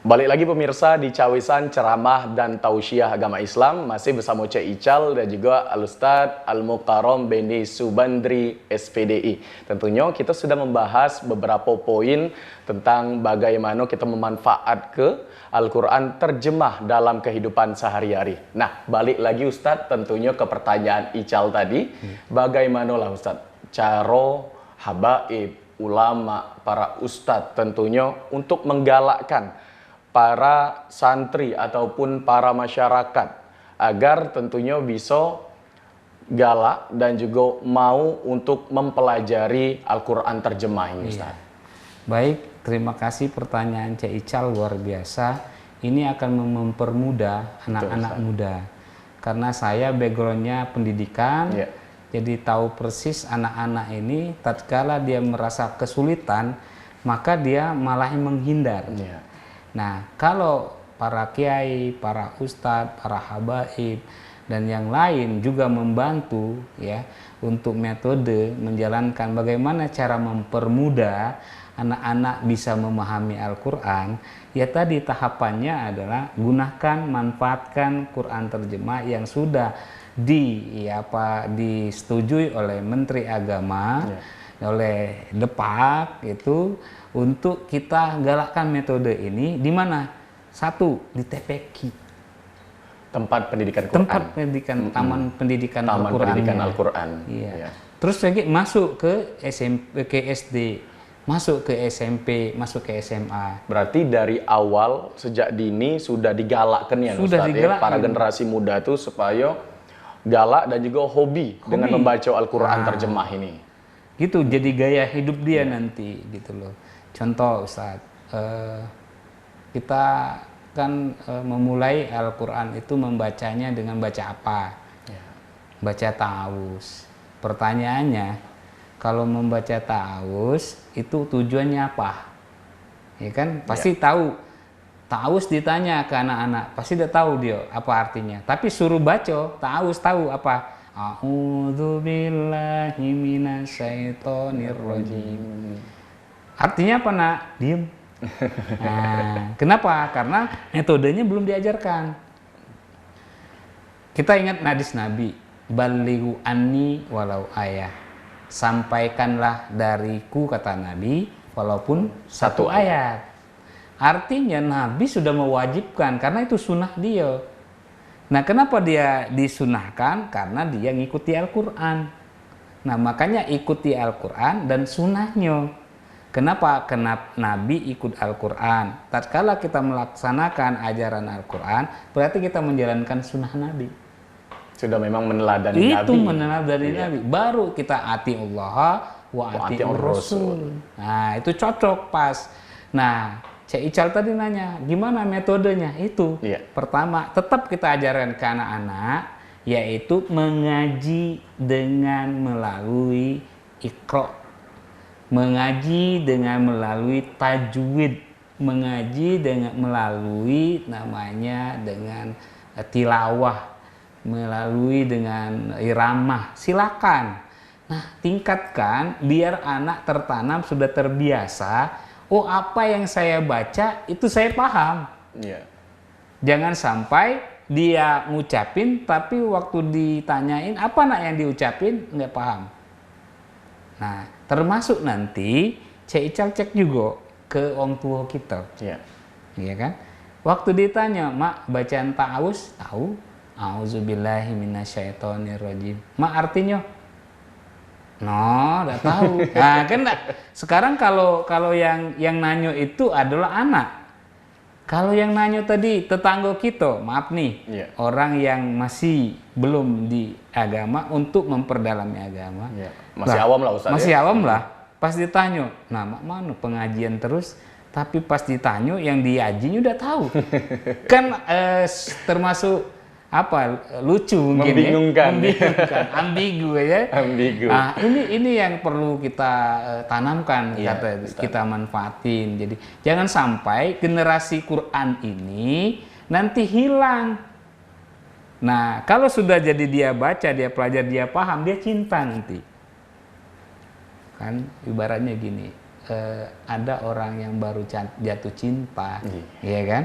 Balik lagi pemirsa di Cawisan Ceramah dan Tausiah Agama Islam, masih bersama Cek Ical dan juga Al-Ustadz Al-Mukarram Beni Subandri SPDI. Tentunya kita sudah membahas beberapa poin tentang bagaimana kita memanfaat ke Al-Quran terjemah dalam kehidupan sehari-hari. Nah, balik lagi Ustadz tentunya ke pertanyaan Ical tadi, bagaimana lah Ustadz cara habaib, ulama, para ustadz tentunya untuk menggalakkan para santri ataupun para masyarakat agar tentunya bisa galak dan juga mau untuk mempelajari Al-Quran terjemah ini, Ustaz. Baik, terima kasih pertanyaan Cek Ical, luar biasa. Ini akan mempermudah anak-anak muda. Karena saya backgroundnya pendidikan, jadi tahu persis anak-anak ini tatkala dia merasa kesulitan, maka dia malah menghindar. Nah, kalau para kiai, para ustadz, para habaib, dan yang lain juga membantu ya untuk metode menjalankan bagaimana cara mempermudah anak-anak bisa memahami Al-Quran, ya tadi tahapannya adalah gunakan, manfaatkan Quran terjemah yang sudah disetujui oleh Menteri Agama, oleh Depak itu, untuk kita galakkan metode ini di mana? Satu, di TPQ. Tempat pendidikan Quran. Tempat pendidikan, taman pendidikan Taman Al-Quran. pendidikan Al-Quran. Iya. Terus lagi masuk ke SMP, ke SD, masuk ke SMP, masuk ke SMA. Berarti dari awal sejak dini sudah digalakkan ya Ustaz, ya, para generasi muda itu supaya galak dan juga hobi dengan membaca Al-Quran terjemah ini. Gitu, jadi gaya hidup dia nanti gitu loh. Contoh Ustaz, kita kan memulai Al-Quran itu membacanya dengan baca apa? Baca ta'awuz. Pertanyaannya, kalau membaca ta'awuz itu tujuannya apa? Ya kan, pasti tahu. Ta'awuz ditanya ke anak-anak, pasti udah tahu dia apa artinya. Tapi suruh baca, ta'awuz tahu apa? A'udzubillahi minasyaitonirrajim. Artinya apa nak? Diem. Nah, kenapa? Karena metodenya belum diajarkan. Kita ingat hadis Nabi, balighu anni walau ayah. Sampaikanlah dariku, kata Nabi, walaupun satu ayat. Artinya Nabi sudah mewajibkan karena itu sunnah dia. Nah, kenapa dia disunahkan? Karena dia ngikuti Al-Quran. Nah, makanya ikuti Al-Quran dan sunnahnya. Kenapa? Kenapa Nabi ikut Al-Quran? Tatkala kita melaksanakan ajaran Al-Quran, berarti kita menjalankan sunnah Nabi. Sudah memang meneladani Nabi. Itu meneladani Nabi. Baru kita ati Allah wa ati Rasul. Nah, itu cocok pas. Nah, Cek Ical tadi nanya, gimana metodenya? Itu. Pertama, tetap kita ajarkan ke anak-anak, yaitu mengaji dengan melalui Iqra. Mengaji dengan melalui tajwid, mengaji dengan melalui namanya dengan tilawah, melalui dengan iramah. Silakan. Nah, tingkatkan biar anak tertanam sudah terbiasa. Oh, apa yang saya baca itu saya paham. Jangan sampai dia ngucapin tapi waktu ditanyain apa nak yang diucapin nggak paham. Nah, termasuk nanti Cek Ical cek juga ke orang tua kita. Iya kan? Waktu ditanya, "Mak, bacaan ta'awuz?" Tahu. A'udzubillahi minasyaitonirrajim. "Mak, artinya?" No, enggak tahu. Nah, kan sekarang kalau yang nanyo itu adalah anak. Kalau yang nanyo tadi tetangga kita, maaf nih, orang yang masih belum di agama untuk memperdalami agama. Masih awam lah Ustaz. Masih awam lah. Pas ditanya, nah mak mana pengajian terus, tapi pas ditanya yang diajinya udah tahu. Kan termasuk apa, lucu mungkin, membingungkan. Ambigu ya. Ambigu. Nah, ini yang perlu kita tanamkan, kita manfaatin. Jadi jangan sampai generasi Quran ini nanti hilang. Nah, kalau sudah jadi dia baca, dia pelajari, dia paham, dia cinta nanti. Kan ibaratnya gini, ada orang yang baru jatuh cinta, ya kan?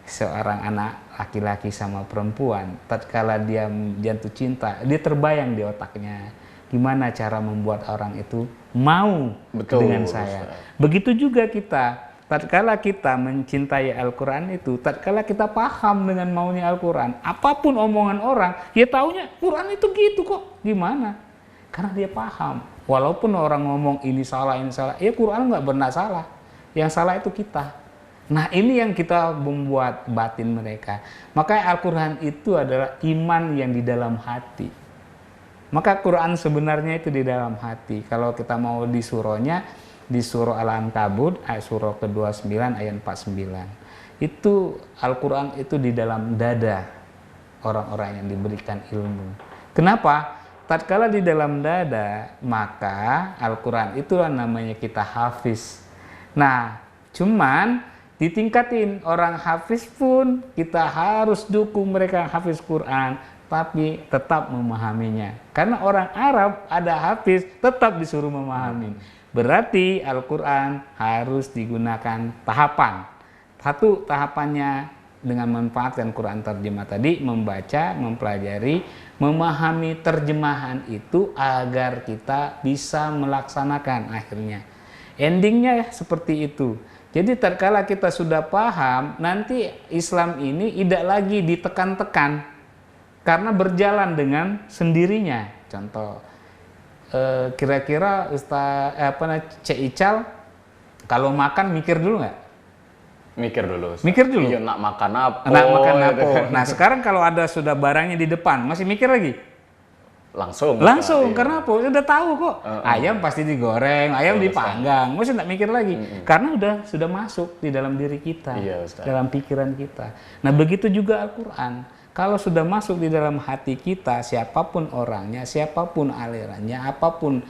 Seorang anak laki-laki sama perempuan, tatkala dia jatuh cinta, dia terbayang di otaknya gimana cara membuat orang itu mau dengan saya. Begitu juga kita, tatkala kita mencintai Al-Quran itu, tatkala kita paham dengan maunya Al-Quran, apapun omongan orang, ya taunya Quran itu gitu kok, gimana? Karena dia paham. Walaupun orang ngomong ini salah, ya Quran nggak benar salah. Yang salah itu kita. Nah ini yang kita membuat batin mereka. Makanya Al-Quran itu adalah iman yang di dalam hati. Maka Quran sebenarnya itu di dalam hati. Kalau kita mau di surahnya, di surah Al-Ankabut, surah ke-29 ayat 49. Itu Al-Quran itu di dalam dada orang-orang yang diberikan ilmu. Kenapa? Tatkala di dalam dada, maka Al-Quran itulah namanya kita hafiz. Nah, cuman ditingkatin, orang hafiz pun kita harus dukung mereka hafiz Quran, tapi tetap memahaminya. Karena orang Arab ada hafiz, tetap disuruh memahami. Berarti Al-Quran harus digunakan tahapan. Satu tahapannya dengan memanfaatkan Quran terjemah tadi, membaca, mempelajari, memahami terjemahan itu agar kita bisa melaksanakan akhirnya. Endingnya seperti itu. Jadi tatkala kita sudah paham, nanti Islam ini tidak lagi ditekan-tekan karena berjalan dengan sendirinya. Contoh, kira-kira Cek Ical kalau makan mikir dulu nggak? Mikir dulu. Ustaz. Mikir dulu. Iya, nak makan apa? Nak makan apa? Nah sekarang kalau ada sudah barangnya di depan, masih mikir lagi? Langsung, karena apa? Udah tahu kok. Ayam pasti digoreng, ayam dipanggang. Mesti nggak mikir lagi, karena sudah masuk di dalam diri kita, dalam pikiran kita. Nah begitu juga Al-Quran. Kalau sudah masuk di dalam hati kita, siapapun orangnya, siapapun alirannya, apapun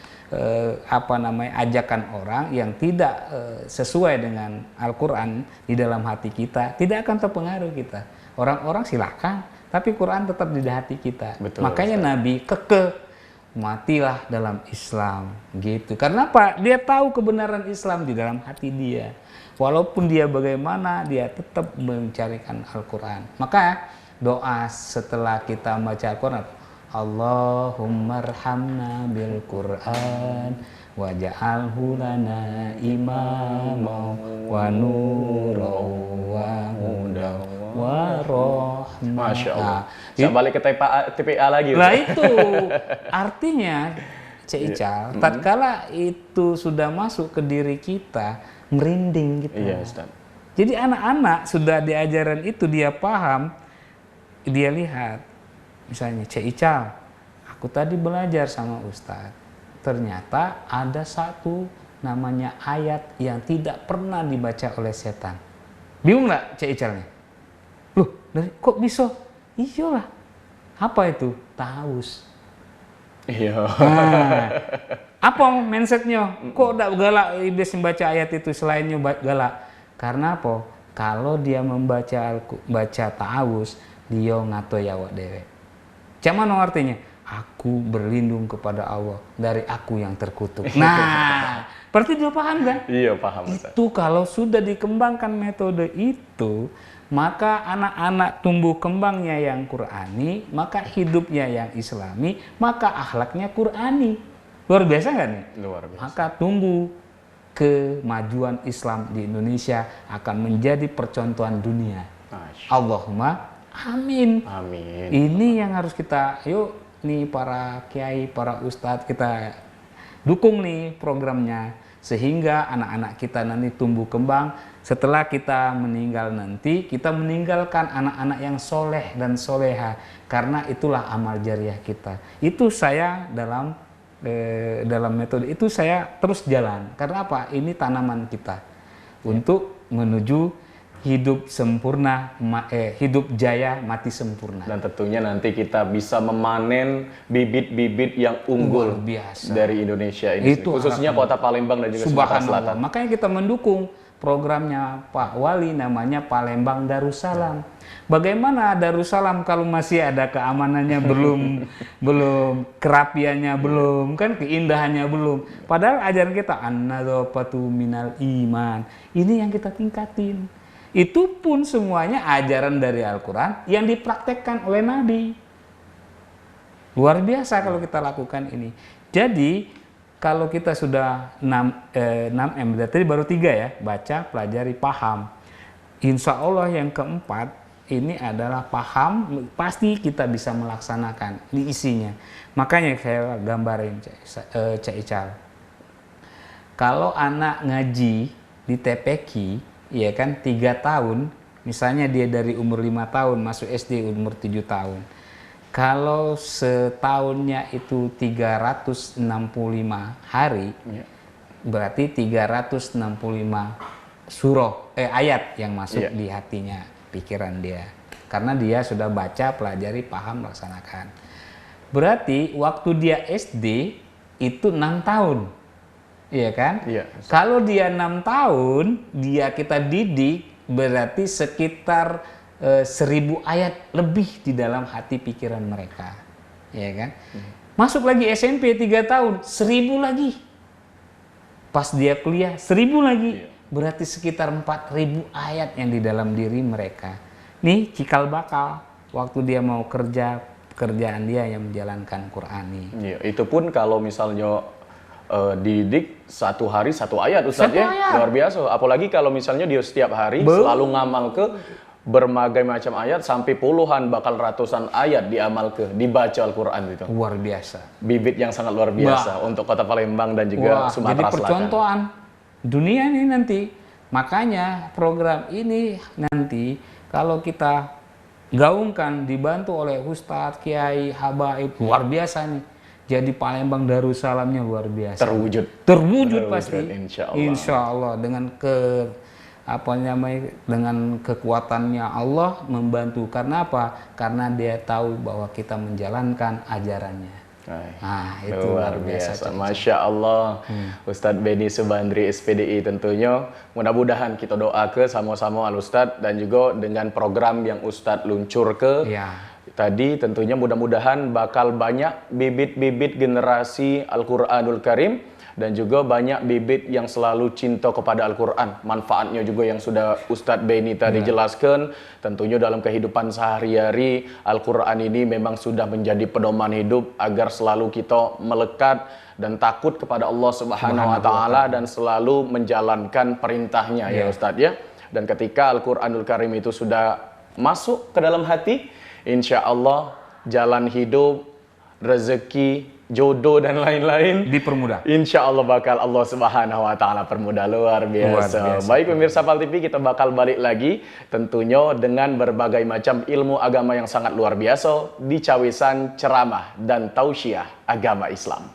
ajakan orang yang tidak sesuai dengan Al-Quran di dalam hati kita, tidak akan terpengaruh kita. Orang-orang silakan. Tapi Quran tetap di hati kita. Betul, makanya Ustaz. Nabi kekeh matilah dalam Islam gitu. Karena apa? Dia tahu kebenaran Islam di dalam hati dia. Walaupun dia bagaimana, dia tetap mencarikan Al-Quran. Maka doa setelah kita baca Al-Quran, Allahumma arhamna bil Quran waj'alhu lana imama wa nuran wa hudan wa rahmah. Masya Allah. Saya balik ke TPA lagi. Lah itu artinya Cek Ical, tatkala itu sudah masuk ke diri kita, merinding gitu. Iya, Ustaz. Jadi anak-anak sudah diajaran itu, dia paham, dia lihat. Misalnya Cek Ical, aku tadi belajar sama Ustaz. Ternyata ada satu namanya ayat yang tidak pernah dibaca oleh setan. Bingung nggak Cek Icalnya? Loh, kok bisa? Iyalah. Apa itu? Taus. Iya. Nah, apa mindsetnya? Kok tidak galak iblis membaca ayat itu selainnya galak? Karena apa? Kalau dia baca taus, dia ngato yawa dewe. Cuman artinya, aku berlindung kepada Allah dari aku yang terkutuk. Nah, berarti dia paham kan? Iya, paham. Itu kalau sudah dikembangkan metode itu, maka anak-anak tumbuh kembangnya yang Qurani, maka hidupnya yang Islami, maka akhlaknya Qurani. Luar biasa nggak nih? Luar biasa. Maka tumbuh kemajuan Islam di Indonesia akan menjadi percontohan dunia. Allahumma amin. Amin. Ini yang harus kita, yuk nih para kiai, para ustadz, kita dukung nih programnya. Sehingga anak-anak kita nanti tumbuh kembang. Setelah kita meninggal nanti, kita meninggalkan anak-anak yang soleh dan soleha. Karena itulah amal jariah kita. Itu saya dalam metode itu saya terus jalan. Karena apa? Ini tanaman kita. Untuk menuju hidup sempurna, hidup jaya, mati sempurna. Dan tentunya nanti kita bisa memanen bibit-bibit yang unggul biasa dari Indonesia ini. Itu khususnya kota Palembang dan juga Sumatera Selatan. Makanya kita mendukung programnya Pak Wali namanya Palembang Darussalam. Bagaimana Darussalam kalau masih ada keamanannya belum kerapiannya belum, kan keindahannya belum. Padahal ajaran kita an-nadzafatu minal iman. Ini yang kita tingkatin. Itu pun semuanya ajaran dari Al-Qur'an yang dipraktekkan oleh Nabi. Luar biasa kalau kita lakukan ini. Jadi kalau kita sudah 6M, tadi baru 3 ya, baca, pelajari, paham. Insya Allah yang keempat, ini adalah paham, pasti kita bisa melaksanakan di isinya. Makanya saya gambarin Cak Ical. Kalau anak ngaji di TPQ, ya kan 3 tahun, misalnya dia dari umur 5 tahun masuk SD umur 7 tahun. Kalau setahunnya itu 365 hari, berarti 365 ayat yang masuk di hatinya, pikiran dia. Karena dia sudah baca, pelajari, paham, laksanakan. Berarti waktu dia SD itu 6 tahun. Iya kan? Iya. Kalau dia 6 tahun, kita didik, berarti sekitar 1000 ayat lebih di dalam hati pikiran mereka, ya kan? Masuk lagi SMP 3 tahun, 1000 lagi. Pas dia kuliah, 1000 lagi. Berarti sekitar 4000 ayat yang di dalam diri mereka. Nih cikal bakal, waktu dia mau kerja, pekerjaan dia yang menjalankan Quran nih. Iya, itu pun kalau misalnya dididik 1 hari 1 ayat, Ustaz ya, luar biasa. Apalagi kalau misalnya dia setiap hari selalu ngamal ke berbagai macam ayat sampai puluhan bahkan ratusan ayat dibaca Al-Quran itu. Luar biasa. Bibit yang sangat luar biasa untuk Kota Palembang dan juga Sumatera Selatan. Jadi percontohan dunia ini nanti. Makanya program ini nanti kalau kita gaungkan dibantu oleh Ustadz, Kiai, Habaib, luar biasa nih. Jadi Palembang Darussalamnya luar biasa. Terwujud pasti. Insya Allah dengan dengan kekuatannya Allah membantu. Karena apa? Karena dia tahu bahwa kita menjalankan ajarannya. Nah, itu luar biasa. Masya Allah. Ustadz Benny Subandri SPDI tentunya. Mudah-mudahan kita doa ke sama-sama Al Ustadz dan juga dengan program yang Ustadz luncur ke. Tadi tentunya mudah-mudahan bakal banyak bibit-bibit generasi Al-Quranul Karim dan juga banyak bibit yang selalu cinta kepada Al-Quran. Manfaatnya juga yang sudah Ustadz Benny tadi jelaskan. Tentunya dalam kehidupan sehari-hari Al-Quran ini memang sudah menjadi pedoman hidup agar selalu kita melekat dan takut kepada Allah Subhanahu wa Ta'ala dan selalu menjalankan perintahnya ya Ustadz ya. Dan ketika Al-Quranul Karim itu sudah masuk ke dalam hati, insya Allah jalan hidup, rezeki, jodoh dan lain-lain dipermudah. Insya Allah bakal Allah Subhanahu wa Ta'ala permudah. Luar biasa. Baik pemirsa PAL TV, kita bakal balik lagi tentunya dengan berbagai macam ilmu agama yang sangat luar biasa di cawisan ceramah dan tausiah agama Islam.